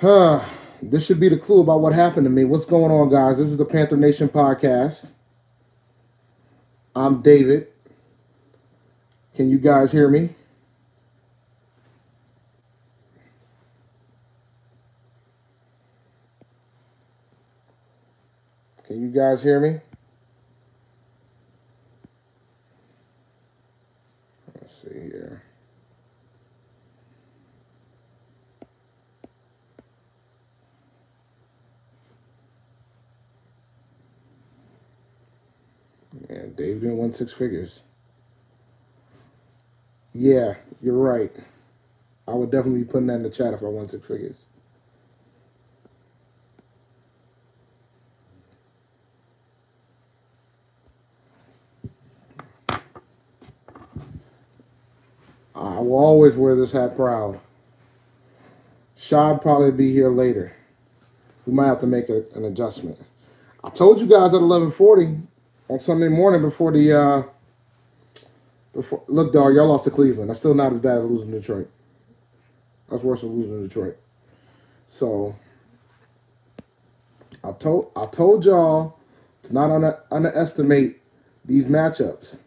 Huh. This should be the clue about what happened to me. What's going on, guys? This is the Panther Nation podcast. I'm David. Can you guys hear me? Can you guys hear me? Let's see here. Yeah, Dave didn't win six figures. Yeah, you're right. I would definitely be putting that in the chat if I won six figures. I will always wear this hat proud. Sha'd probably be here later. We might have to make an adjustment. I told you guys at 11:40 on Sunday morning before the look, dog, y'all lost to Cleveland. That's still not as bad as losing to Detroit. That's worse than losing to Detroit. So I told y'all to not underestimate these matchups.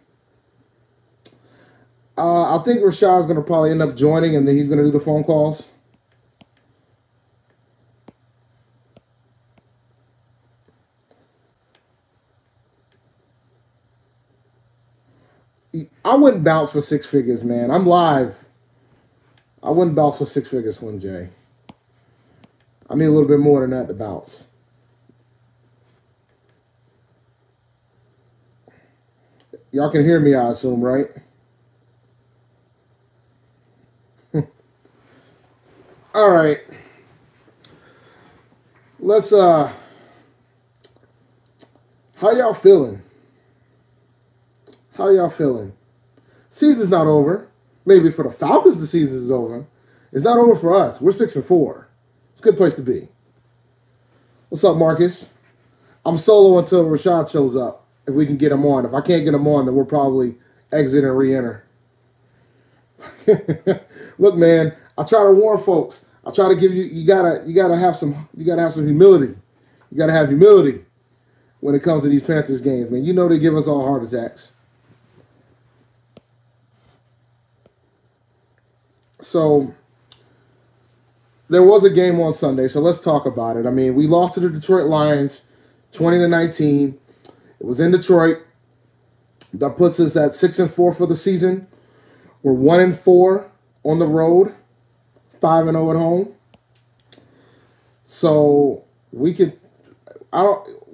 I think Rashad's going to probably end up joining, and then he's going to do the phone calls. I wouldn't bounce for six figures, man. I'm live. I wouldn't bounce for six figures, Slim J. I need a little bit more than that to bounce. Y'all can hear me, I assume, right? All right. Let's how y'all feeling? How y'all feeling? Season's not over. Maybe for the Falcons the season is over. It's not over for us. We're 6-4. It's a good place to be. What's up, Marcus? I'm solo until Rashad shows up. If we can get him on. If I can't get him on, then we'll probably exit and re-enter. Look, man, I try to warn folks. I try to give you gotta have some humility. You gotta have humility when it comes to these Panthers games, man. You know they give us all heart attacks. So there was a game on Sunday, so let's talk about it. I mean, we lost to the Detroit Lions 20-19. It was in Detroit. That puts us at 6-4 for the season. We're 1-4 on the road, 5-0 at home. So we could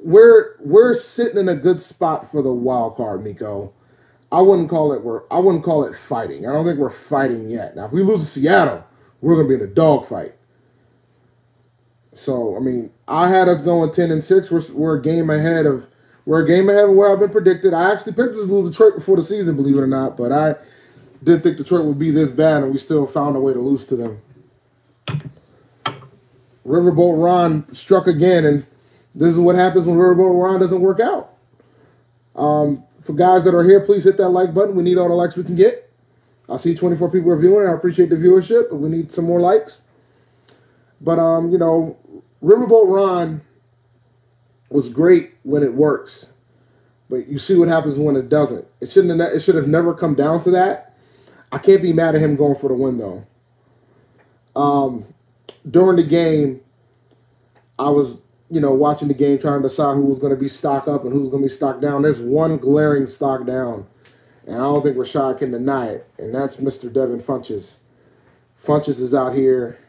we're sitting in a good spot for the wild card, Miko. I wouldn't call it fighting. I don't think we're fighting yet. Now, if we lose to Seattle, we're gonna be in a dogfight. So, I mean, I had us going 10-6. We're a game ahead of where I've been predicted. I actually picked us to lose Detroit before the season, believe it or not, but I didn't think Detroit would be this bad, and we still found a way to lose to them. Riverboat Ron struck again, and this is what happens when Riverboat Ron doesn't work out. For guys that are here, please hit that like button. We need all the likes we can get. I see 24 people are viewing. I appreciate the viewership, but we need some more likes. But, you know, Riverboat Ron was great when it works. But you see what happens when it doesn't. It should have never come down to that. I can't be mad at him going for the win, though. During the game, I was, watching the game, trying to decide who was going to be stock up and who's going to be stock down. There's one glaring stock down, and I don't think Rashad can deny it, and that's Mr. Devin Funchess. Funchess is out here.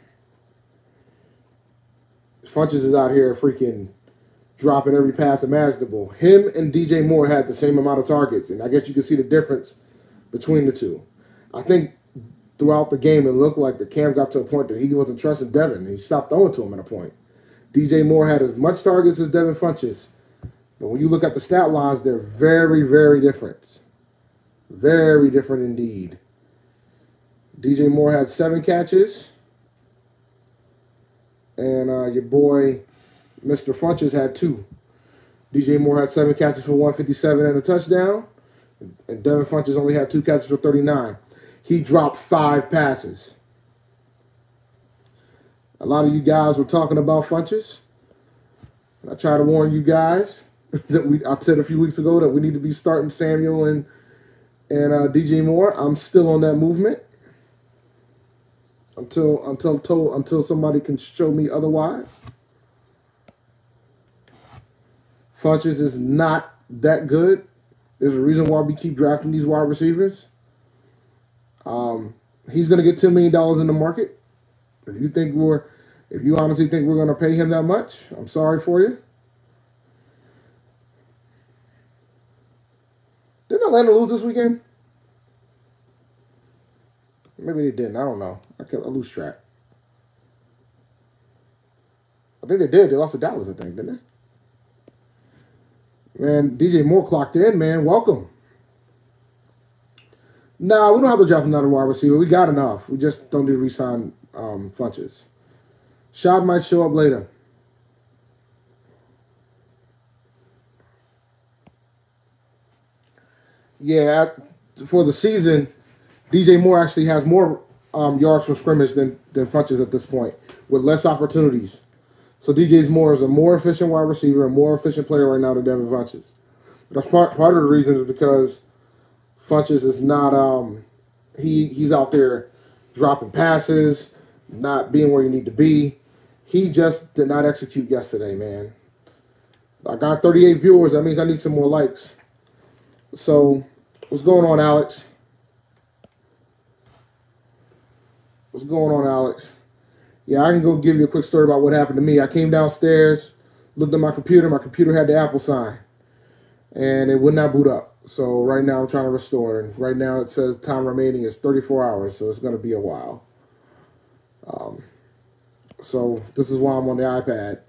Funchess is out here freaking dropping every pass imaginable. Him and DJ Moore had the same amount of targets, and I guess you can see the difference between the two. I think throughout the game, it looked like the Cam got to a point that he wasn't trusting Devin. He stopped throwing to him at a point. DJ Moore had as much targets as Devin Funchess. But when you look at the stat lines, they're very, very different. Very different indeed. DJ Moore had 7 catches. And your boy, Mr. Funchess, had 2. DJ Moore had 7 catches for 157 and a touchdown. And Devin Funchess only had 2 catches for 39. He dropped 5 passes. A lot of you guys were talking about Funchess. I try to warn you guys that I said a few weeks ago that we need to be starting Samuel and DJ Moore. I'm still on that movement until somebody can show me otherwise. Funchess is not that good. There's a reason why we keep drafting these wide receivers. He's going to get $10 million in the market. If you honestly think we're going to pay him that much, I'm sorry for you. Didn't Atlanta lose this weekend? Maybe they didn't. I don't know. I lose track. I think they did. They lost to Dallas, I think, didn't they? Man, DJ Moore clocked in, man. Welcome. Nah, we don't have to draft another wide receiver. We got enough. We just don't need to re-sign Funchess. Shad might show up later. Yeah, for the season, DJ Moore actually has more yards from scrimmage than Funchess at this point, with less opportunities. So DJ Moore is a more efficient wide receiver, a more efficient player right now than Devin Funchess. But that's part of the reason is because Funchess is not he's out there dropping passes, not being where you need to be. He just did not execute yesterday, man. I got 38 viewers. That means I need some more likes. So, what's going on, Alex? What's going on, Alex? Yeah, I can go give you a quick story about what happened to me. I came downstairs, looked at my computer. My computer had the Apple sign, and it would not boot up. So right now I'm trying to restore, and right now it says time remaining is 34 hours, so it's going to be a while. So this is why I'm on the iPad.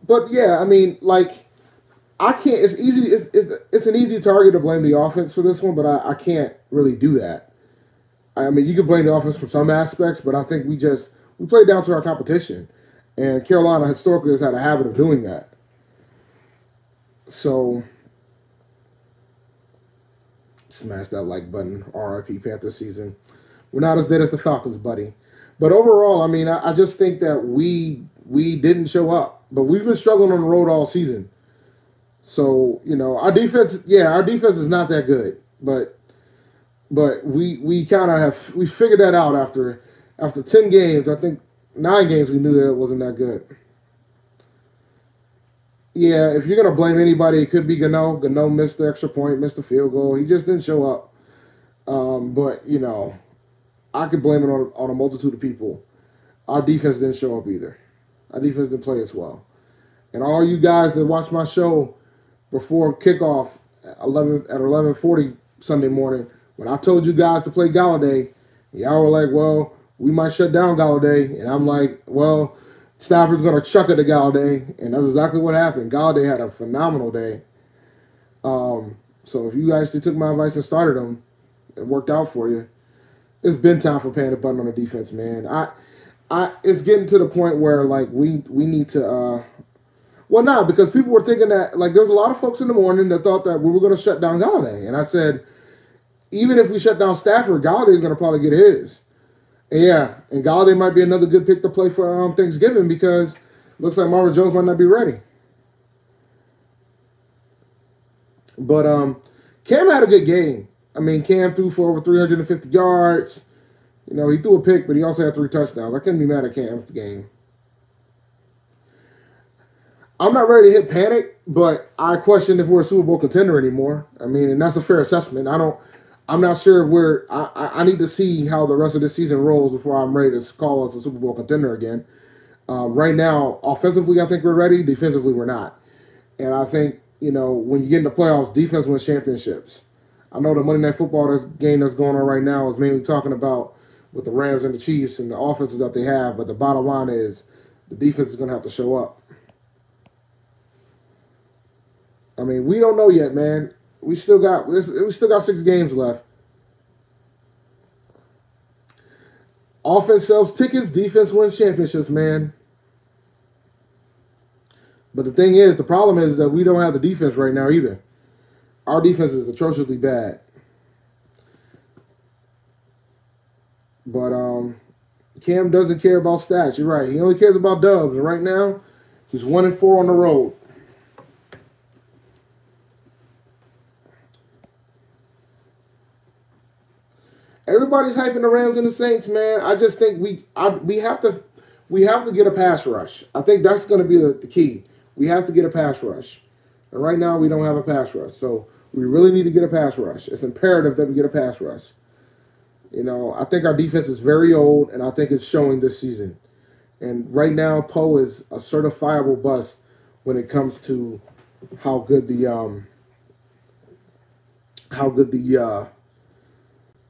But yeah, I mean, like, I can't. It's easy. It's an easy target to blame the offense for this one, but I can't really do that. I mean, you can blame the offense for some aspects, but I think we played down to our competition, and Carolina historically has had a habit of doing that. So, smash that like button. RIP Panthers season. We're not as dead as the Falcons, buddy. But overall, I mean, I just think that we didn't show up, but we've been struggling on the road all season. So, you know, our defense is not that good, but we kind of figured that out after 10 games. I think 9 games we knew that it wasn't that good. Yeah, if you're gonna blame anybody, it could be Gano. Gano missed the extra point, missed the field goal. He just didn't show up. But you know, I could blame it on a multitude of people. Our defense didn't show up either. Our defense didn't play as well. And all you guys that watch my show before kickoff at 11:40 Sunday morning, when I told you guys to play Galladay, y'all were like, well, we might shut down Galladay. And I'm like, well, Stafford's going to chuck it to Galladay. And that's exactly what happened. Galladay had a phenomenal day. So if you actually took my advice and started him, it worked out for you. It's been time for paying the button on the defense, man. It's getting to the point where, like, we need to well, nah, because people were thinking that, like, there was a lot of folks in the morning that thought that we were going to shut down Galladay. And I said, even if we shut down Stafford, Galladay's going to probably get his. And yeah, and Galladay might be another good pick to play for Thanksgiving because it looks like Marvin Jones might not be ready. But Cam had a good game. I mean, Cam threw for over 350 yards. You know, he threw a pick, but he also had 3 touchdowns. I couldn't be mad at Cam for the game. I'm not ready to hit panic, but I question if we're a Super Bowl contender anymore. I mean, and that's a fair assessment. I'm not sure if I need to see how the rest of this season rolls before I'm ready to call us a Super Bowl contender again. Right now, offensively, I think we're ready. Defensively, we're not. And I think, you know, when you get into playoffs, defense wins championships. I know the Monday Night Football game that's going on right now is mainly talking about with the Rams and the Chiefs and the offenses that they have, but the bottom line is the defense is going to have to show up. I mean, we don't know yet, man. We still got 6 games left. Offense sells tickets, defense wins championships, man. But the thing is, the problem is that we don't have the defense right now either. Our defense is atrociously bad. But Cam doesn't care about stats. You're right. He only cares about dubs. And right now, he's 1-4 on the road. Everybody's hyping the Rams and the Saints, man. I just think we have to get a pass rush. I think that's going to be the key. We have to get a pass rush. And right now, we don't have a pass rush. So we really need to get a pass rush. It's imperative that we get a pass rush. You know, I think our defense is very old, and I think it's showing this season. And right now, Poe is a certifiable bust when it comes to how good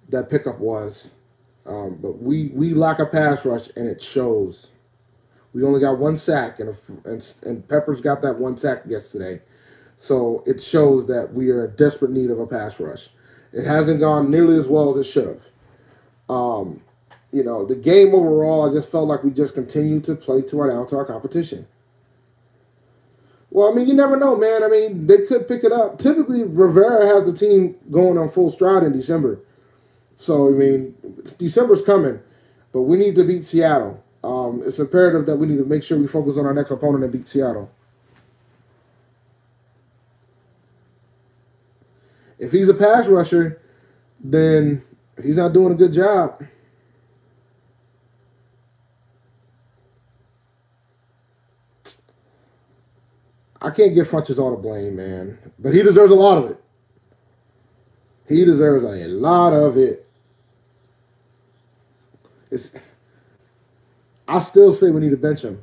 that pickup was. But we lack a pass rush, and it shows. We only got 1 sack, and Peppers got that 1 sack yesterday. So it shows that we are in desperate need of a pass rush. It hasn't gone nearly as well as it should have. You know, the game overall, I just felt like we just continued to play down to our competition. Well, I mean, you never know, man. I mean, they could pick it up. Typically, Rivera has the team going on full stride in December. So, I mean, December's coming, but we need to beat Seattle. It's imperative that we need to make sure we focus on our next opponent and beat Seattle. If he's a pass rusher, then he's not doing a good job. I can't give Funchess all the blame, man. But he deserves a lot of it. He deserves a lot of it. I still say we need to bench him.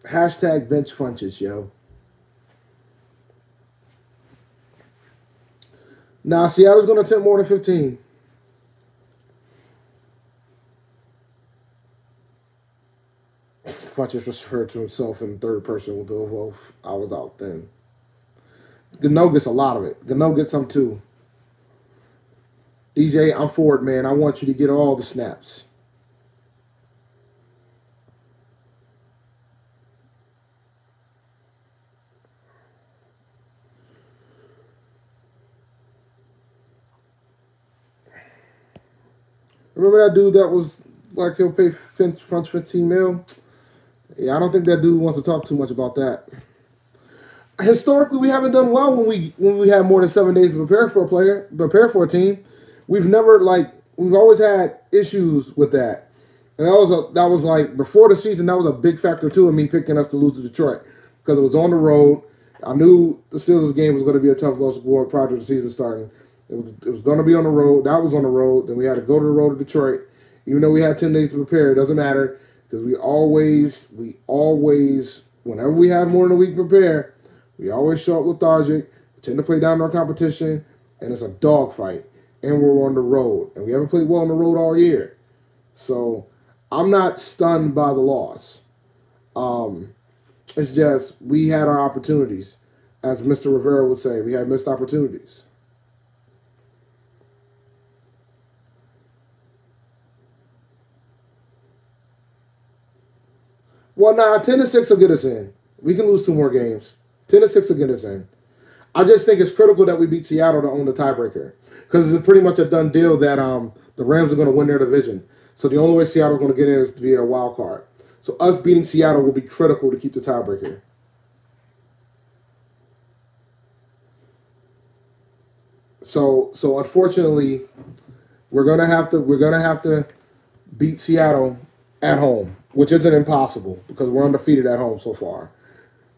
Hashtag bench Funchess, yo. Now, Seattle's going to attempt more than 15. Funchess referred to himself in third person with Bill Wolf. I was out then. Gano gets a lot of it. Gano gets some too. DJ, I'm for it, man. I want you to get all the snaps. Remember that dude that was like he'll pay Funch 15 mil? Yeah, I don't think that dude wants to talk too much about that. Historically, we haven't done well when we have more than 7 days to prepare for a team. We've always had issues with that. And that was like before the season, that was a big factor too in me picking us to lose to Detroit. Because it was on the road. I knew the Steelers game was going to be a tough loss prior to the season starting. It was going to be on the road. That was on the road. Then we had to go to the road to Detroit. Even though we had 10 days to prepare, it doesn't matter. Because we always, whenever we have more than a week to prepare, we always show up lethargic, we tend to play down our competition, and it's a dogfight. And we're on the road. And we haven't played well on the road all year. So I'm not stunned by the loss. It's just we had our opportunities. As Mr. Rivera would say, we had missed opportunities. Well, 10-6 will get us in. We can lose 2 more games. 10-6 will get us in. I just think it's critical that we beat Seattle to own the tiebreaker. Because it's pretty much a done deal that the Rams are going to win their division. So the only way Seattle's going to get in is via a wild card. So us beating Seattle will be critical to keep the tiebreaker. So unfortunately, we're gonna have to beat Seattle at home, which isn't impossible because we're undefeated at home so far.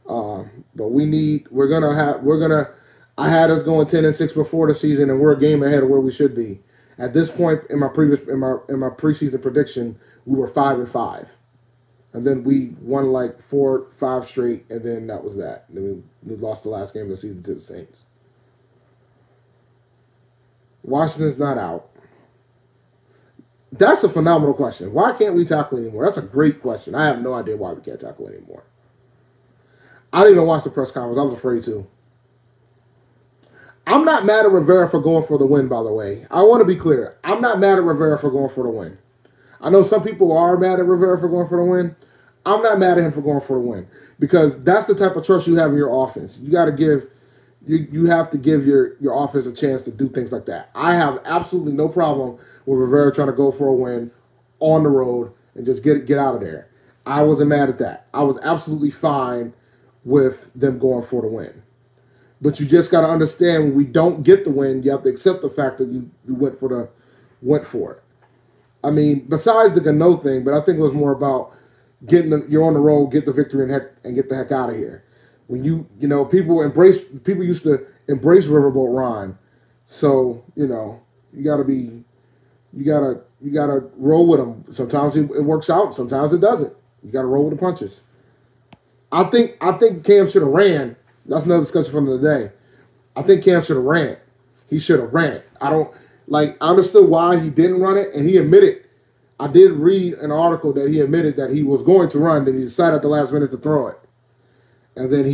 But I had us going 10-6 before the season, and we're a game ahead of where we should be. At this point in my preseason prediction, we were 5-5, and then we won like 4-5 straight, and then that was that. And then we lost the last game of the season to the Saints. Washington's not out. That's a phenomenal question. Why can't we tackle anymore? That's a great question. I have no idea why we can't tackle anymore. I didn't even watch the press conference. I was afraid to. I'm not mad at Rivera for going for the win, by the way. I want to be clear. I'm not mad at Rivera for going for the win. I know some people are mad at Rivera for going for the win. I'm not mad at him for going for the win because that's the type of trust you have in your offense. You got to give... You have to give your offense a chance to do things like that. I have absolutely no problem with Rivera trying to go for a win on the road and just get out of there. I wasn't mad at that. I was absolutely fine with them going for the win. But you just got to understand, when we don't get the win, you have to accept the fact that you went for it. I mean, besides the Gano thing, but I think it was more about you're on the road, get the victory, and get the heck out of here. When people used to embrace Riverboat Ron, so you gotta roll with them. Sometimes it works out, sometimes it doesn't. You gotta roll with the punches. I think Cam should have ran. That's another discussion from the day. I think Cam should have ran it. He should have ran it. I understood why he didn't run it, and he admitted. I did read an article that he admitted that he was going to run, then he decided at the last minute to throw it. And then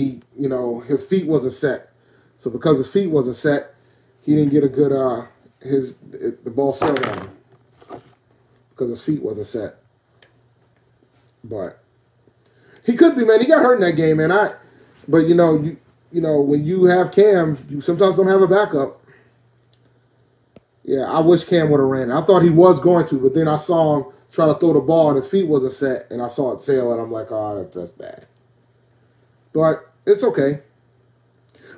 his feet wasn't set. So because his feet wasn't set, he didn't get a good the ball sailed on him. Because his feet wasn't set. But he could be, man. He got hurt in that game, man. But when you have Cam, you sometimes don't have a backup. Yeah, I wish Cam would have ran. I thought he was going to, but then I saw him try to throw the ball and his feet wasn't set, and I saw it sail, and I'm like, oh, that's bad. But it's okay.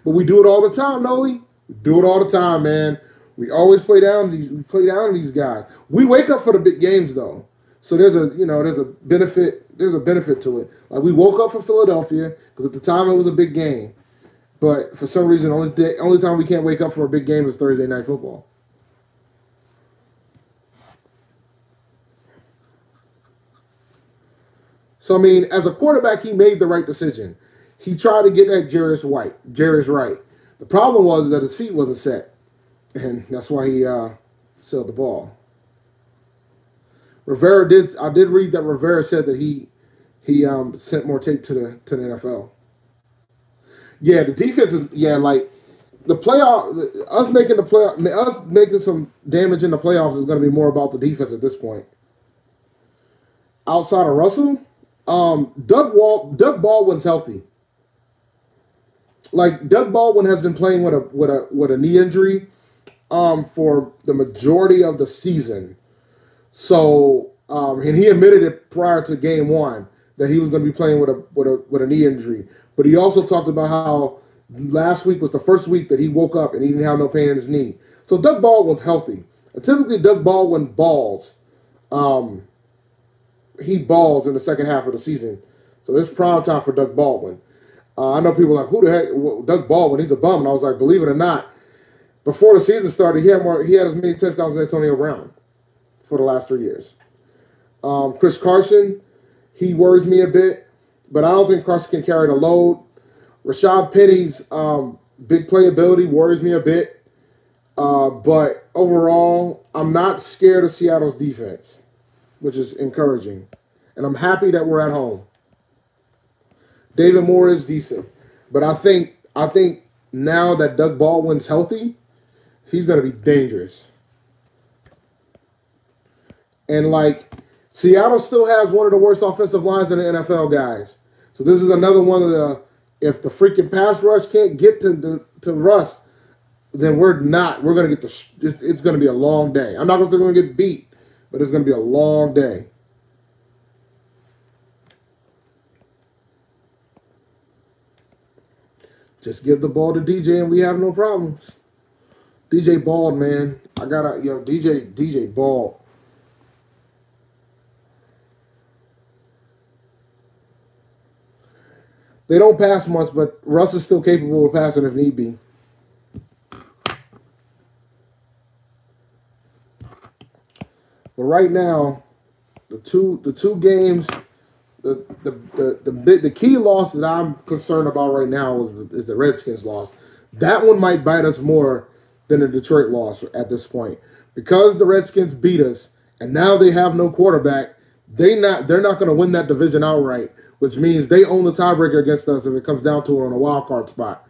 But we do it all the time, don't we? We do it all the time, man. We always play down these guys. We wake up for the big games though. So there's a benefit to it. Like we woke up for Philadelphia because at the time it was a big game. But for some reason only time we can't wake up for a big game is Thursday Night Football. So I mean, as a quarterback, he made the right decision. He tried to get that Jarius right. The problem was that his feet wasn't set. And that's why he sailed the ball. I did read that Rivera said that he sent more tape to the NFL. Yeah, the defense is like the playoff. Us making some damage in the playoffs is going to be more about the defense at this point. Outside of Russell, Doug Baldwin's healthy. Like Doug Baldwin has been playing with a knee injury for the majority of the season. So and he admitted it prior to game 1 that he was going to be playing with a knee injury. But he also talked about how last week was the first week that he woke up and he didn't have no pain in his knee. So Doug Baldwin's healthy. And typically Doug Baldwin balls. He balls in the second half of the season. So this is prime time for Doug Baldwin. I know people are like, who the heck? Well, Doug Baldwin, he's a bum. And I was like, believe it or not, before the season started, he had as many touchdowns as Antonio Brown for the last 3 years. Chris Carson, he worries me a bit, but I don't think Carson can carry the load. Rashad Penny's big playability worries me a bit. But overall, I'm not scared of Seattle's defense, which is encouraging. And I'm happy that we're at home. David Moore is decent. But I think now that Doug Baldwin's healthy, he's going to be dangerous. And, Seattle still has one of the worst offensive lines in the NFL, guys. So this is another one of the, if the freaking pass rush can't get to Russ, then we're going to get it's going to be a long day. I'm not going to say we're going to get beat, but it's going to be a long day. Just give the ball to DJ and we have no problems. DJ balled, man. DJ balled. They don't pass much, but Russ is still capable of passing if need be. But right now, the two games, the key loss that I'm concerned about right now is the Redskins loss. That one might bite us more than the Detroit loss at this point, because the Redskins beat us and now they have no quarterback. They're not going to win that division outright, which means they own the tiebreaker against us if it comes down to it on a wild card spot.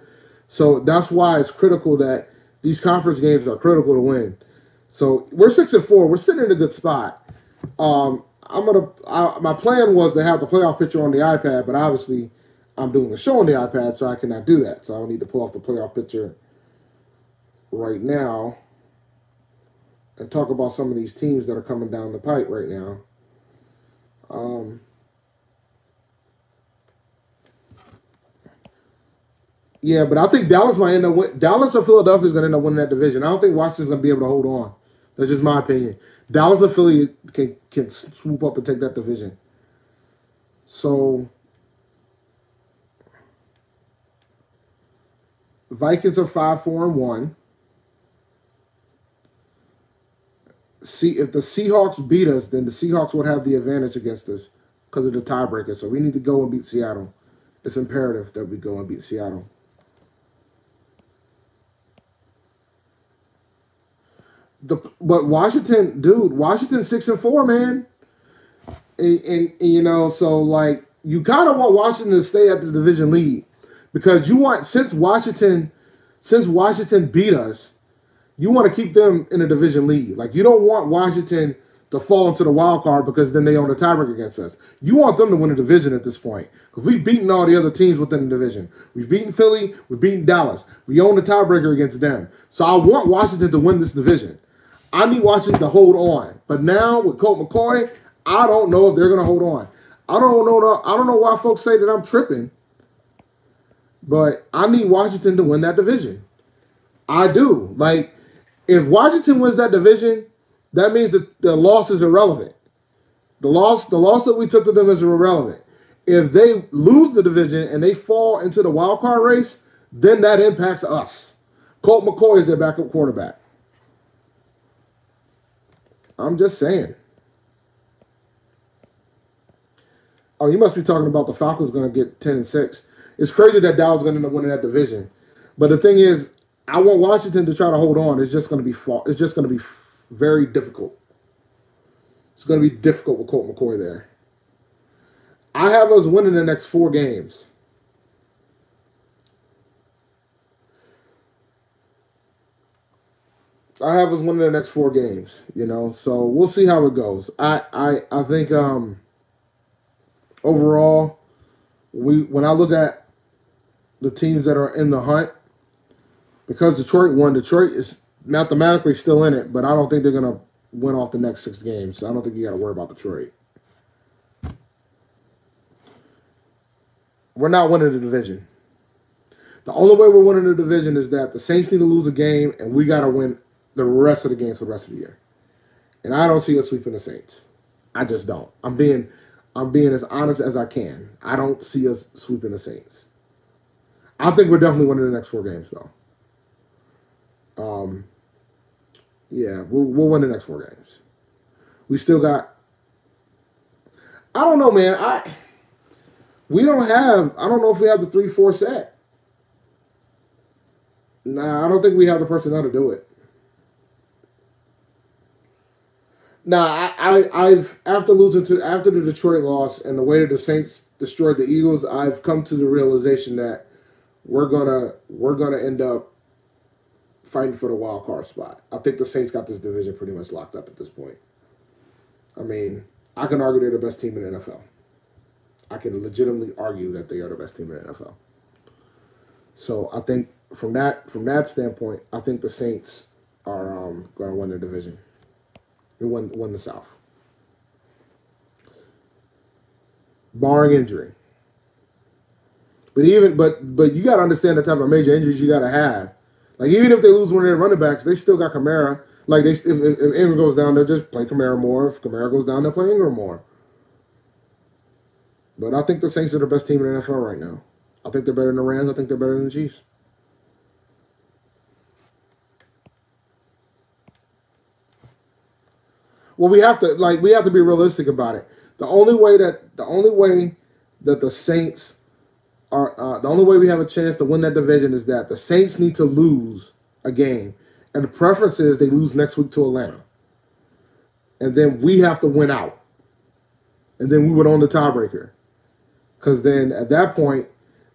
So that's why it's critical that these conference games are critical to win. So we're 6-4. We're sitting in a good spot. My plan was to have the playoff picture on the iPad, but obviously I'm doing the show on the iPad, so I cannot do that. So I need to pull off the playoff picture right now and talk about some of these teams that are coming down the pipe right now. Um, yeah, but I think Dallas might end up Dallas or Philadelphia is going to end up winning that division. I don't think Washington's going to be able to hold on. That's just my opinion. Dallas or Philly can swoop up and take that division. So Vikings are 5-4-1. See, if the Seahawks beat us, then the Seahawks would have the advantage against us because of the tiebreaker. So we need to go and beat Seattle. It's imperative that we go and beat Seattle. But Washington, dude, Washington 6-4, man. And you know, so like you kind of want Washington to stay at the division lead because you want since Washington beat us, you want to keep them in a division lead. Like you don't want Washington to fall into the wild card because then they own the tiebreaker against us. You want them to win a division at this point because we've beaten all the other teams within the division. We've beaten Philly, we've beaten Dallas. We own the tiebreaker against them. So I want Washington to win this division. I need Washington to hold on. But now with Colt McCoy, I don't know if they're going to hold on. I don't know why folks say that I'm tripping. But I need Washington to win that division. I do. Like, if Washington wins that division, that means that the loss is irrelevant. The loss that we took to them is irrelevant. If they lose the division and they fall into the wild card race, then that impacts us. Colt McCoy is their backup quarterback. I'm just saying. Oh, you must be talking about the Falcons going to get 10-6. It's crazy that Dallas is going to end up winning that division. But the thing is, I want Washington to try to hold on. It's just going to be very difficult. It's going to be difficult with Colt McCoy there. I have us winning the next 4 games. I have us winning the next 4 games, you know. So we'll see how it goes. I think overall, when I look at the teams that are in the hunt, because Detroit won, Detroit is mathematically still in it, but I don't think they're gonna win off the next 6 games. So I don't think you got to worry about Detroit. We're not winning the division. The only way we're winning the division is that the Saints need to lose a game, and we got to win the rest of the games for the rest of the year. And I don't see us sweeping the Saints. I just don't. I'm being as honest as I can. I don't see us sweeping the Saints. I think we're definitely winning the next 4 games, though. Yeah, we'll win the next 4 games. We still got. I don't know, man. I don't know if we have the 3-4 set. Nah, I don't think we have the personnel to do it. Nah, I've after the Detroit loss and the way that the Saints destroyed the Eagles, I've come to the realization that we're gonna end up fighting for the wild card spot. I think the Saints got this division pretty much locked up at this point. I mean, I can argue they're the best team in the NFL. I can legitimately argue that they are the best team in the NFL. So I think from that standpoint, I think the Saints are going to win the division. They won the South, barring injury. But you got to understand the type of major injuries you got to have. Like even if they lose one of their running backs, they still got Kamara. Like if Ingram goes down, they'll just play Kamara more. If Kamara goes down, they'll play Ingram more. But I think the Saints are the best team in the NFL right now. I think they're better than the Rams. I think they're better than the Chiefs. Well, we have to be realistic about it. The only way that the Saints are the only way we have a chance to win that division is that the Saints need to lose a game, and the preference is they lose next week to Atlanta, and then we have to win out, and then we would own the tiebreaker, because then at that point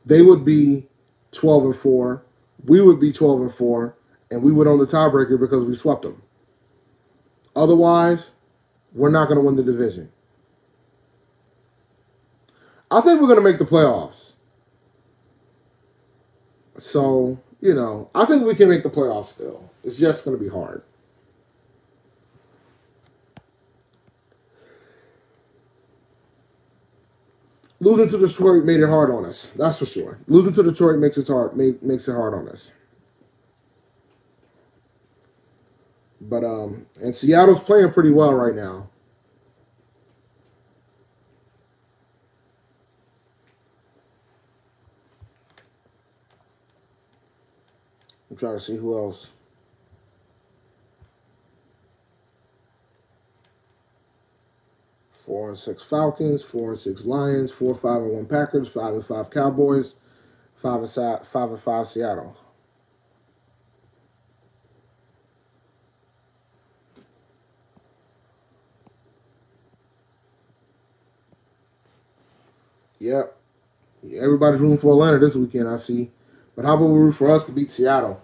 they would be 12-4, we would be 12-4, and we would own the tiebreaker because we swept them. Otherwise, we're not going to win the division. I think we're going to make the playoffs. So, you know, I think we can make the playoffs still. It's just going to be hard. Losing to Detroit made it hard on us. That's for sure. Losing to Detroit makes it hard. Makes it hard on us. But and Seattle's playing pretty well right now. I'm trying to see who else. Four and 6 Falcons, 4 and 6 Lions, 4-5 and 1 Packers, 5 and 5 Cowboys, 5 and 5 Seattle. Yep. Everybody's rooting for Atlanta this weekend, I see. But how about we root for us to beat Seattle?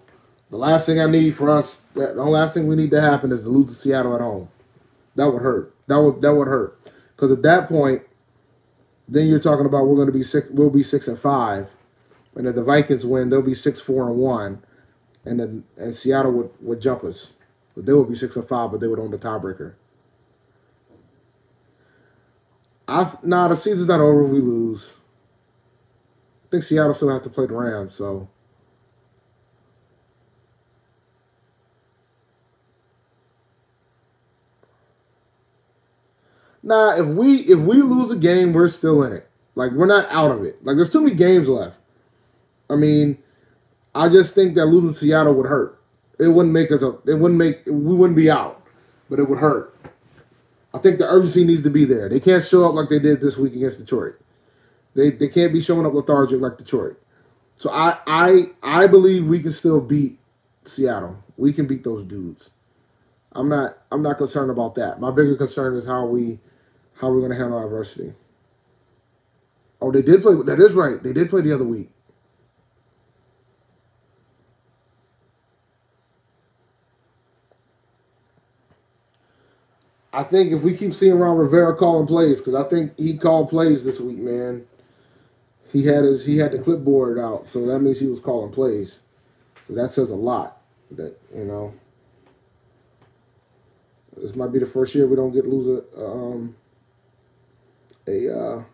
The last thing I need for us, the last thing we need to happen is to lose to Seattle at home. That would hurt. That would hurt. Because at that point, then you're talking about we'll be 6 and 5, and if the Vikings win, they'll be 6-4 and 1, and Seattle would jump us. But they would be 6 and 5, but they would own the tiebreaker. The season's not over if we lose. I think Seattle still have to play the Rams, so. Nah, if we lose a game, we're still in it. Like, we're not out of it. Like, there's too many games left. I mean, I just think that losing Seattle would hurt. It wouldn't make us we wouldn't be out, but it would hurt. I think the urgency needs to be there. They can't show up like they did this week against Detroit. They can't be showing up lethargic like Detroit. So I believe we can still beat Seattle. We can beat those dudes. I'm not concerned about that. My bigger concern is how we're going to handle adversity. Oh, they did play. That is right. They did play the other week. I think if we keep seeing Ron Rivera calling plays, because I think he called plays this week, man. He had the clipboard out, so that means he was calling plays. So that says a lot. That this might be the first year we don't lose a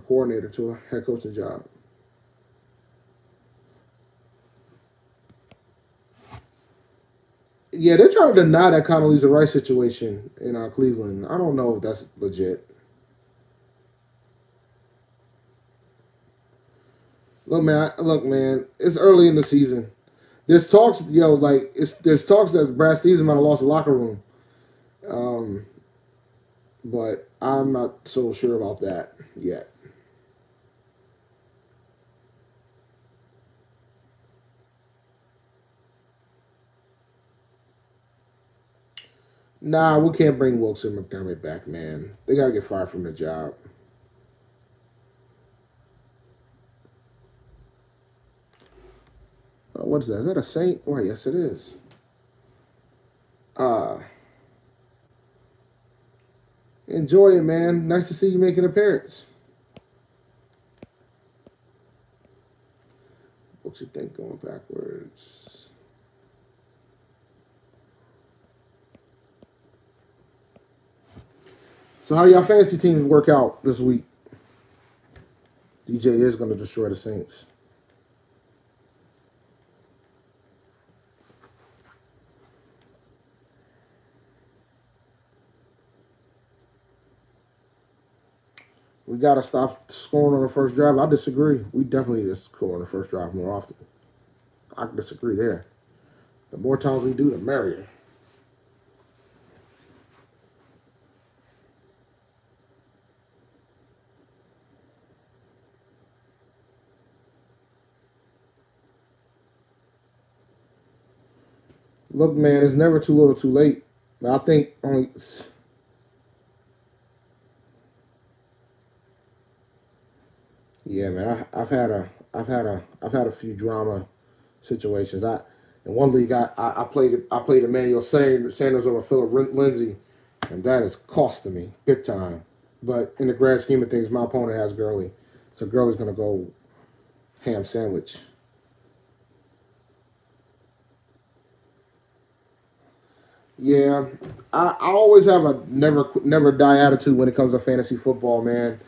coordinator to a head coaching job. Yeah, they're trying to deny that Condoleezza Rice situation in Cleveland. I don't know if that's legit. Look, man, it's early in the season. There's talks, there's talks that Brad Stevens might have lost the locker room. But I'm not so sure about that yet. Nah, we can't bring Wilkes and McDermott back, man. They got to get fired from the job. What is that? Is that a Saint? Oh, yes, it is. Enjoy it, man. Nice to see you make an appearance. What you think going backwards? So how y'all fantasy teams work out this week? DJ is going to destroy the Saints. We got to stop scoring on the first drive. I disagree. We definitely need to score on the first drive more often. I disagree there. The more times we do, the merrier. Look, man, it's never too little too late. But I think only... Yeah, man, I've had a few drama situations. In one league I played Emmanuel Sanders over Philip Lindsay, and that is costing me big time. But in the grand scheme of things, my opponent has Gurley, so Gurley's gonna go ham sandwich. Yeah, I always have a never die attitude when it comes to fantasy football, man.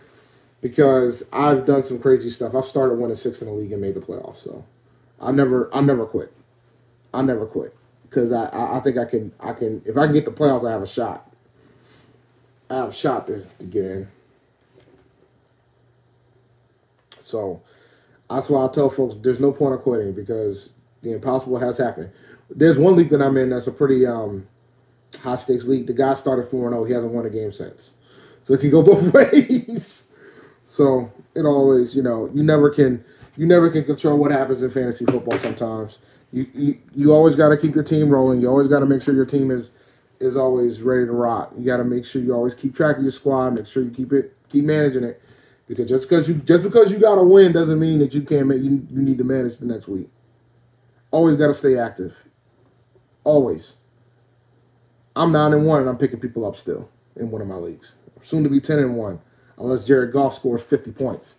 because I've done some crazy stuff. I've started 1-6 in the league and made the playoffs. So I never quit. I never quit because I think I can if I can get the playoffs, I have a shot. I have a shot to get in. So that's why I tell folks there's no point of quitting because the impossible has happened. There's one league that I'm in that's a pretty high stakes league. The guy started 4-0. He hasn't won a game since. So it can go both ways. So it always, you never can control what happens in fantasy football sometimes. You always got to keep your team rolling. You always got to make sure your team is always ready to rock. You got to make sure you always keep track of your squad. Make sure you keep managing it, because just because you got to win doesn't mean that you can't you need to manage the next week. Always got to stay active. Always. I'm 9-1 and I'm picking people up still in one of my leagues. Soon to be 10-1, unless Jared Goff scores 50 points.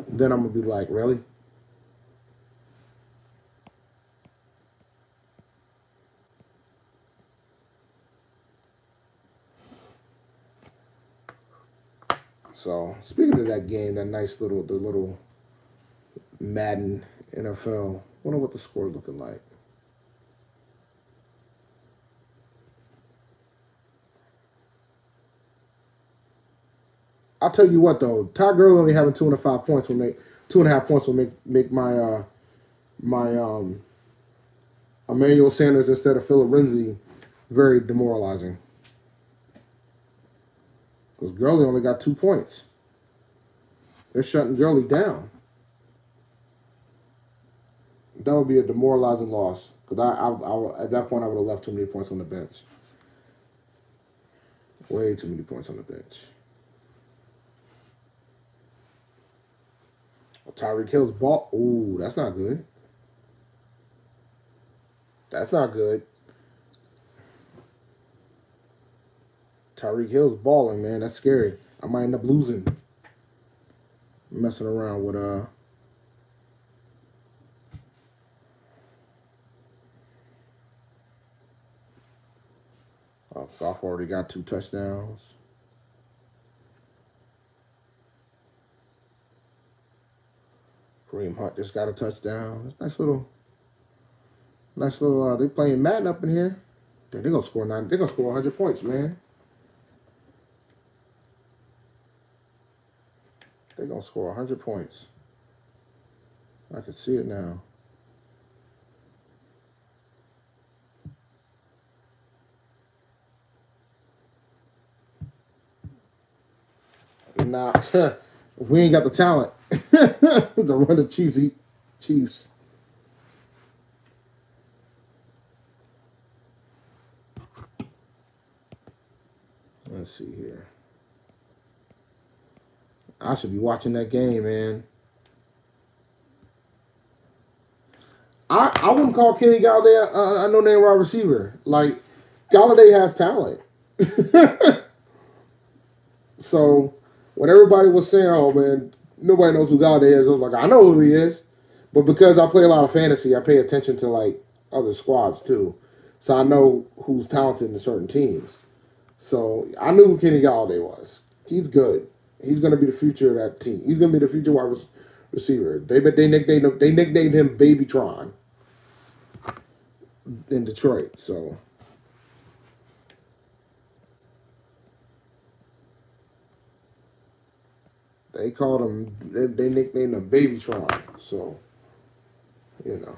Then I'm gonna be like, really? So speaking of that game, the little Madden NFL. Wonder what the score is looking like. I'll tell you what though, Todd Gurley only having 2.5 points will make 2.5 points will make my Emmanuel Sanders instead of Phillip Lindsay very demoralizing. Because Gurley only got 2 points. They're shutting Gurley down. That would be a demoralizing loss. Because I at that point, I would have left too many points on the bench. Way too many points on the bench. Tyreek Hill's ball. Ooh, that's not good. That's not good. Tyreek Hill's balling, man. That's scary. I might end up losing. Messing around with Goff already got 2 touchdowns. Kareem Hunt just got a touchdown. Nice little. They playing Madden up in here. They're gonna score 9. They're gonna score 100 points, man. They're gonna score 100 points. I can see it now. Nah, we ain't got the talent to run the Chiefs. Let's see here. I should be watching that game, man. I wouldn't call Kenny Galladay a no-name wide receiver. Like, Galladay has talent. So, when everybody was saying, oh, man, nobody knows who Galladay is, I was like, I know who he is. But because I play a lot of fantasy, I pay attention to, like, other squads, too. So, I know who's talented in certain teams. So, I knew who Kenny Galladay was. He's good. He's going to be the future of that team. He's going to be the future wide receiver. They nicknamed him Babytron in Detroit. So they called him. They nicknamed him Babytron. So you know.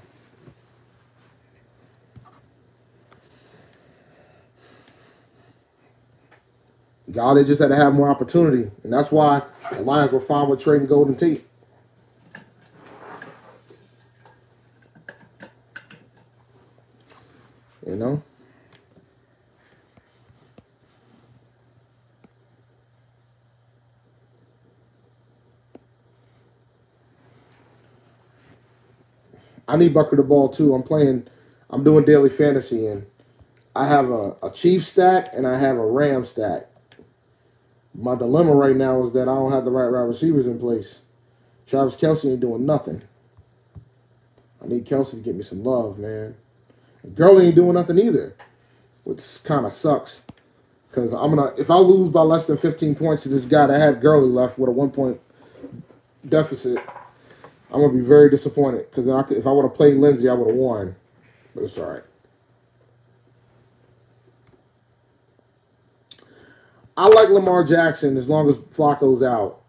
Galladay just had to have more opportunity, and that's why the Lions were fine with trading Golden Tate. You know? I need Bucker the ball too. I'm doing daily fantasy, and I have a Chiefs stack and I have a Ram stack. My dilemma right now is that I don't have the right wide receivers in place. Travis Kelce ain't doing nothing. I need Kelce to get me some love, man. Gurley ain't doing nothing either, which kind of sucks. Because if I lose by less than 15 points to this guy that had Gurley left with a deficit, I'm gonna be very disappointed because if I would have played Lindsey, I would have won. But it's all right. I like Lamar Jackson as long as Flacco's out.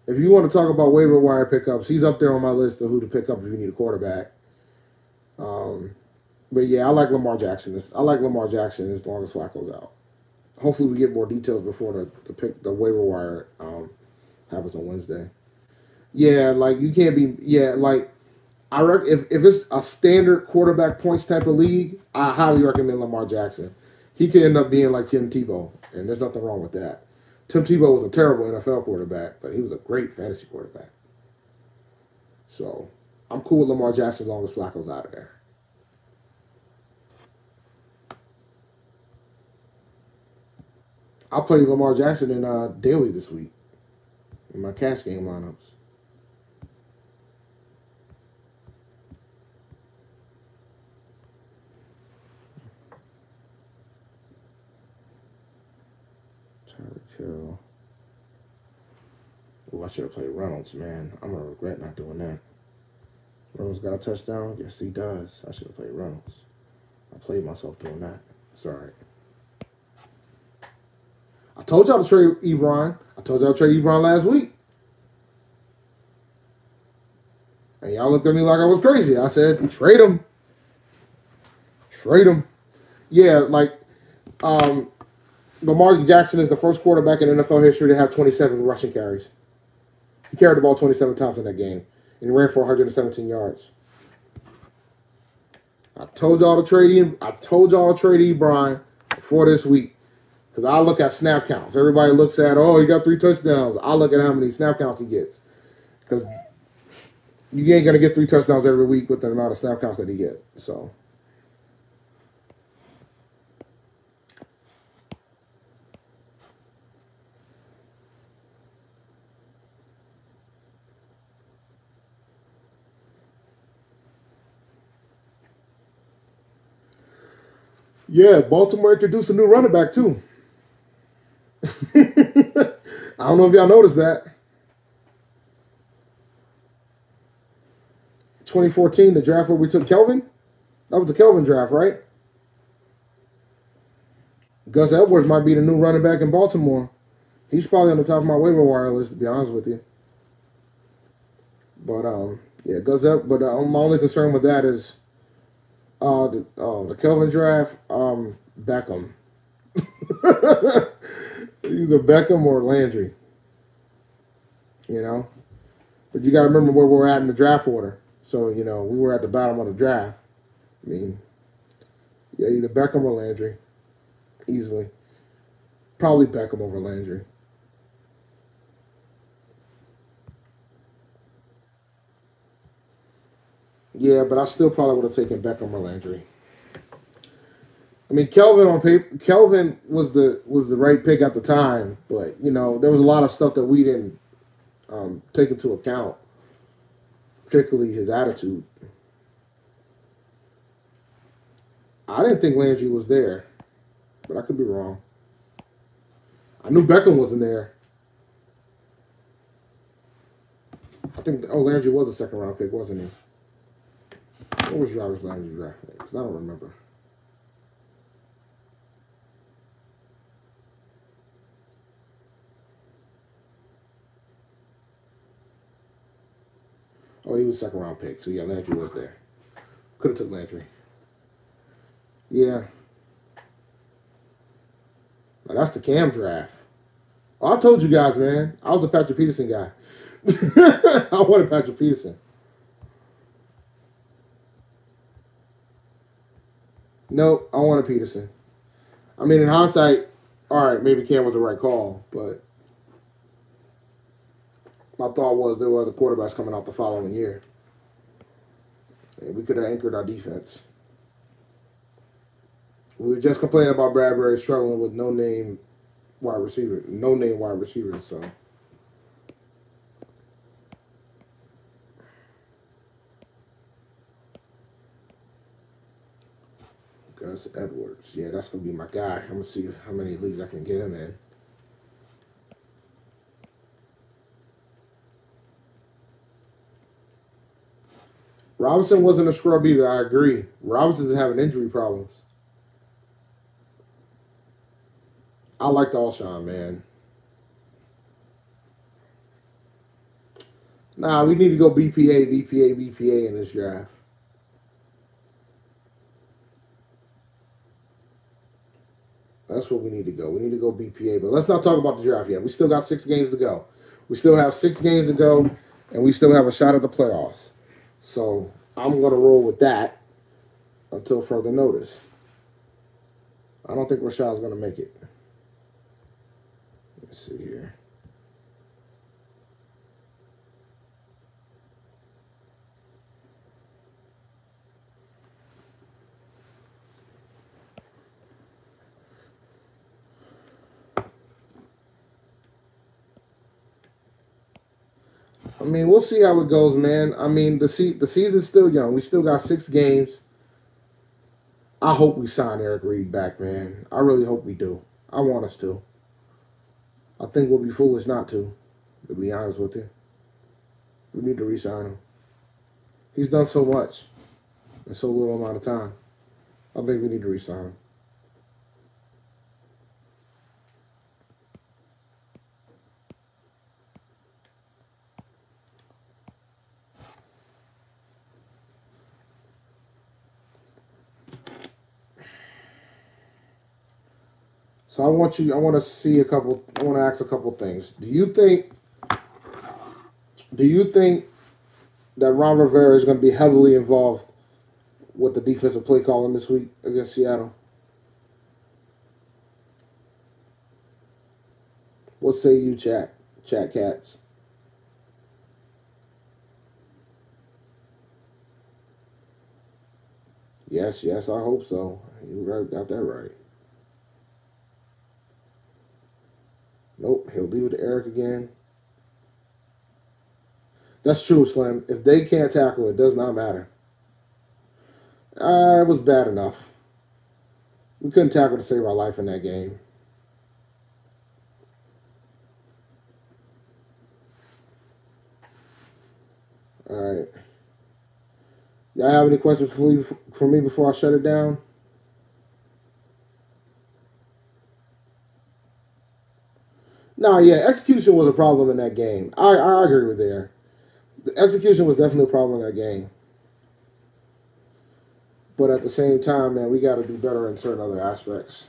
If you want to talk about waiver wire pickups, he's up there on my list of who to pick up if you need a quarterback. But yeah, I like Lamar Jackson. I like Lamar Jackson as long as Flacco's out. Hopefully, we get more details before the waiver wire happens on Wednesday. Yeah, like you can't be. Yeah, like if it's a standard quarterback points type of league, I highly recommend Lamar Jackson. He could end up being like Tim Tebow, and there's nothing wrong with that. Tim Tebow was a terrible NFL quarterback, but he was a great fantasy quarterback. So I'm cool with Lamar Jackson as long as Flacco's out of there. I'll play Lamar Jackson in daily this week in my cash game lineups. Tyreek Hill. Oh, I should have played Reynolds, man. I'm going to regret not doing that. Reynolds got a touchdown? Yes, he does. I should have played Reynolds. I played myself doing that. It's all right. I told y'all to trade Ebron. I told y'all to trade Ebron last week. And y'all looked at me like I was crazy. I said, trade him. Trade him. Yeah, like, Lamar Jackson is the first quarterback in NFL history to have 27 rushing carries. He carried the ball 27 times in that game, and he ran for 117 yards. I told y'all to trade him. I told y'all to trade Ebron before this week because I look at snap counts. Everybody looks at, oh, he got 3 touchdowns. I look at how many snap counts he gets because you ain't gonna get 3 touchdowns every week with the amount of snap counts that he gets. So. Yeah, Baltimore introduced a new running back, too. I don't know if y'all noticed that. 2014, the draft where we took Kelvin. That was the Kelvin draft, right? Gus Edwards might be the new running back in Baltimore. He's probably on the top of my waiver wire list, to be honest with you. But, yeah, Gus Edwards. But my only concern with that is the Kelvin draft, Beckham. Either Beckham or Landry. You know? But you got to remember where we're at in the draft order. So, you know, we were at the bottom of the draft. I mean, yeah, either Beckham or Landry. Easily. Probably Beckham over Landry. Yeah, but I still probably would have taken Beckham or Landry. I mean, Kelvin on paper, Kelvin was the right pick at the time, but you know there was a lot of stuff that we didn't take into account, particularly his attitude. I didn't think Landry was there, but I could be wrong. I knew Beckham wasn't there. I think Landry was a second round pick, wasn't he? What was Jarvis Landry's draft pick? Because I don't remember. Oh, he was a second round pick. So yeah, Landry was there. Could have took Landry. Yeah. Now, that's the Cam draft. Oh, I told you guys, man. I was a Patrick Peterson guy. I wanted Patrick Peterson. Nope, I wanted Peterson. I mean, in hindsight, all right, maybe Cam was the right call, but my thought was there were other quarterbacks coming out the following year. And we could have anchored our defense. We were just complaining about Bradbury struggling with no name wide receivers, so. Gus Edwards. Yeah, that's going to be my guy. I'm going to see how many leagues I can get him in. Robinson wasn't a scrub either. I agree. Robinson's been having injury problems. I like Alshon, man. Nah, we need to go BPA, BPA, BPA in this draft. That's what we need to go. We need to go BPA. But let's not talk about the draft yet. We still got 6 games to go. We still have 6 games to go, and we still have a shot at the playoffs. So I'm going to roll with that until further notice. I don't think Rashad's going to make it. Let's see here. I mean, we'll see how it goes, man. I mean, the season's still young. We still got 6 games. I hope we sign Eric Reed back, man. I really hope we do. I want us to. I think we'll be foolish not to be honest with you. We need to re-sign him. He's done so much in so little amount of time. I think we need to re-sign him. So I want to ask a couple things. Do you think that Ron Rivera is going to be heavily involved with the defensive play calling this week against Seattle? What say you, chat cats? Yes, I hope so. You got that right. Nope, he'll be with Eric again. That's true, Slim. If they can't tackle, it does not matter. It was bad enough. We couldn't tackle to save our life in that game. All right. Y'all have any questions for me before I shut it down? No, yeah, execution was a problem in that game. I agree with there. The execution was definitely a problem in that game. But at the same time, man, we got to do better in certain other aspects.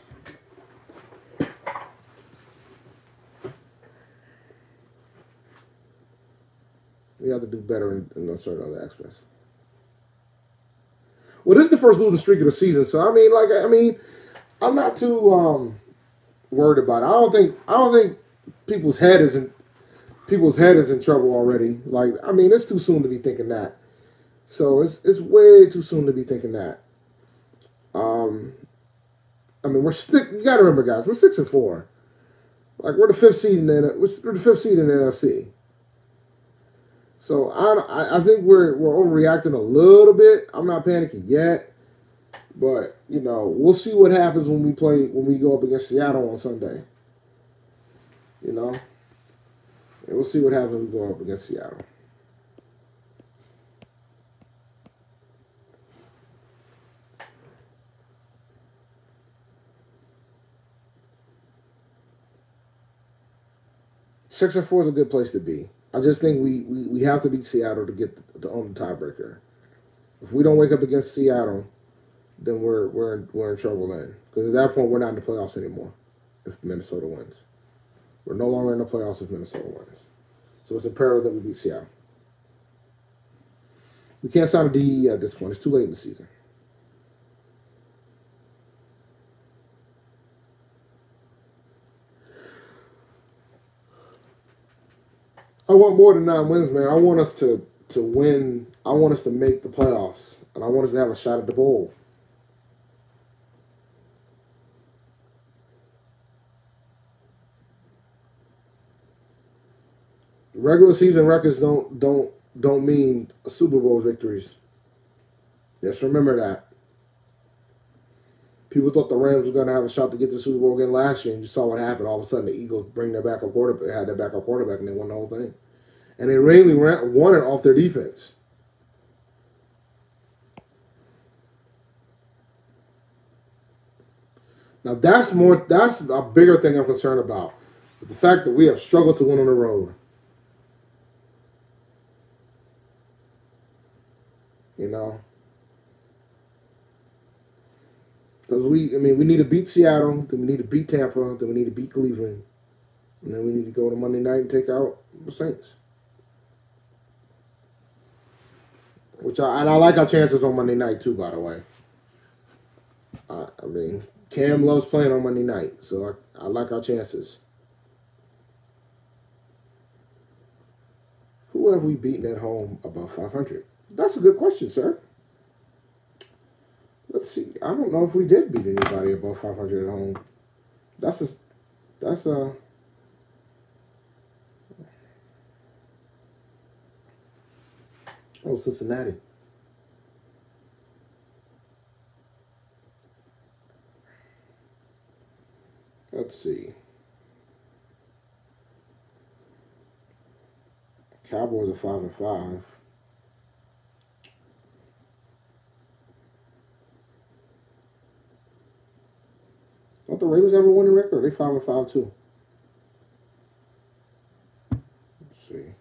We have to do better in certain other aspects. Well, this is the first losing streak of the season, so I'm not too worried about it. I don't think people's head is in trouble already. Like, I mean, it's too soon to be thinking that. So it's way too soon to be thinking that. I mean, you got to remember, guys, we're 6-4. Like, we're the 5th seed in the NFC. So I think we're overreacting a little bit. I'm not panicking yet, but we'll see what happens when we go up against Seattle on Sunday. And we'll see what happens when we go up against Seattle. Six and 4 is a good place to be. I just think we have to beat Seattle to get to own the tiebreaker. If we don't wake up against Seattle, then we're in trouble then. Because at that point, we're not in the playoffs anymore. If Minnesota wins, we're no longer in the playoffs if Minnesota wins. So it's imperative that we beat Seattle. We can't sign a DE at this point. It's too late in the season. I want more than 9 wins, man. I want us to win. I want us to make the playoffs, and I want us to have a shot at the bowl. Regular season records don't mean Super Bowl victories. Just remember that. People thought the Rams were going to have a shot to get the Super Bowl again last year, and you saw what happened. All of a sudden, the Eagles had their backup quarterback, and they won the whole thing. And they really won it off their defense. Now that's a bigger thing I'm concerned about. The fact that we have struggled to win on the road. You know? Because we need to beat Seattle, then we need to beat Tampa, then we need to beat Cleveland. And then we need to go to Monday night and take out the Saints. I like our chances on Monday night too, by the way. I mean, Cam loves playing on Monday night, so I like our chances. Who have we beaten at home above 500? That's a good question, sir. Let's see. I don't know if we did beat anybody above 500 at home. Oh, Cincinnati. Let's see. Cowboys are 5-5. Don't the Ravens ever win a record? They 5-5 too. Let's see.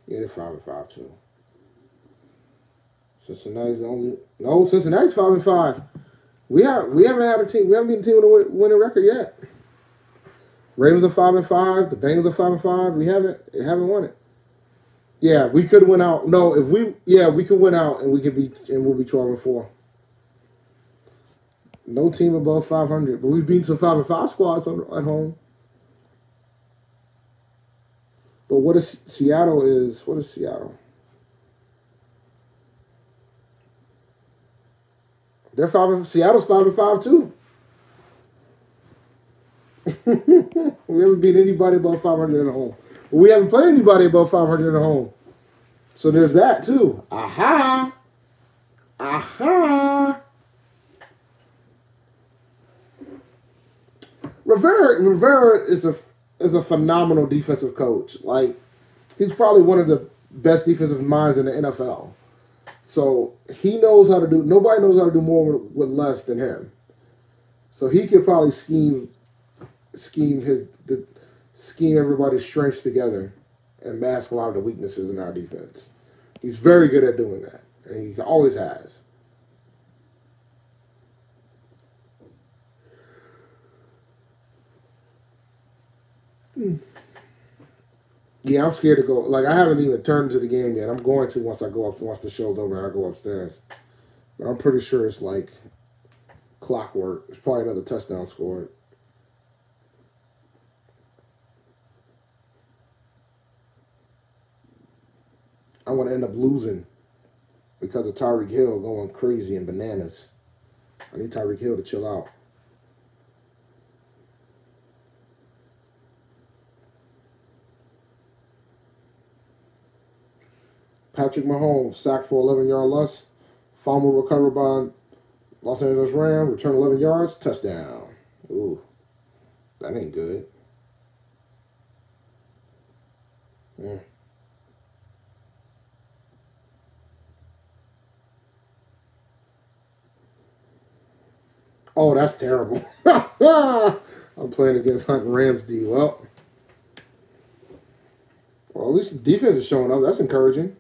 Yeah, they're 5-5 too. Cincinnati's the only. No, Cincinnati's 5-5. We haven't had a team. We haven't been a team with a winning record yet. Ravens are 5-5. The Bengals are 5-5. We haven't won it. Yeah, we could win out. No, we could win out and we'll be 12-4. No team above 500, but we've beaten some 5-5 squads at home. But what is Seattle? They're Seattle's 5-5 too. We haven't beat anybody above 500 at home. We haven't played anybody above 500 at home. So there's that too. Aha. Rivera is a phenomenal defensive coach. Like, he's probably one of the best defensive minds in the NFL. So he knows how to do. Nobody knows how to do more with less than him. So he could probably scheme everybody's strengths together and mask a lot of the weaknesses in our defense. He's very good at doing that, and he always has. Yeah, I'm scared to go. Like, I haven't even turned to the game yet. I'm going to once the show's over and I go upstairs. But I'm pretty sure it's like clockwork. It's probably another touchdown scored. I want to end up losing because of Tyreek Hill going crazy and bananas. I need Tyreek Hill to chill out. Patrick Mahomes, sacked for 11-yard loss. Fumble recovered by Los Angeles Rams. Return 11 yards. Touchdown. Ooh, that ain't good. Yeah. Oh, that's terrible. I'm playing against Hunt Rams D. Well, at least the defense is showing up. That's encouraging.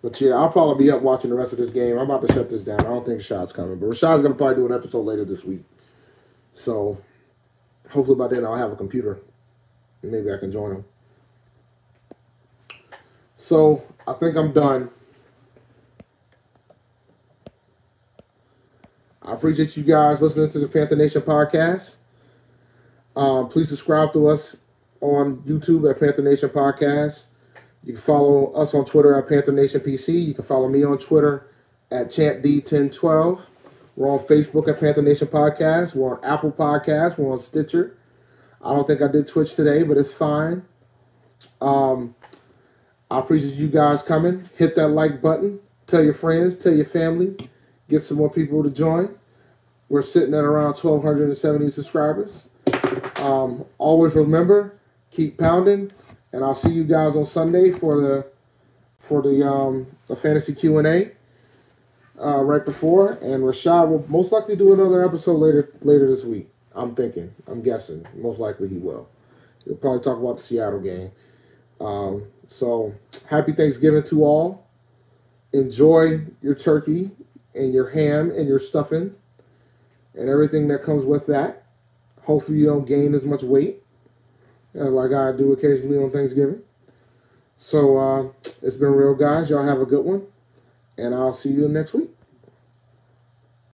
But yeah, I'll probably be up watching the rest of this game. I'm about to shut this down. I don't think Rashad's coming. But Rashad's going to probably do an episode later this week. So hopefully by then I'll have a computer. And maybe I can join him. So I think I'm done. I appreciate you guys listening to the Panther Nation podcast. Please subscribe to us on YouTube at Panther Nation Podcast. You can follow us on Twitter at Panther Nation PC. You can follow me on Twitter at ChampD1012. We're on Facebook at Panther Nation Podcast. We're on Apple Podcasts. We're on Stitcher. I don't think I did Twitch today, but it's fine. I appreciate you guys coming. Hit that like button. Tell your friends. Tell your family. Get some more people to join. We're sitting at around 1,270 subscribers. Always remember, keep pounding, and I'll see you guys on Sunday for the fantasy Q&A right before. And Rashad will most likely do another episode later this week. I'm guessing. Most likely he will. He'll probably talk about the Seattle game. So happy Thanksgiving to all. Enjoy your turkey and your ham and your stuffing and everything that comes with that. Hopefully you don't gain as much weight like I do occasionally on Thanksgiving. So it's been real, guys. Y'all have a good one, and I'll see you next week.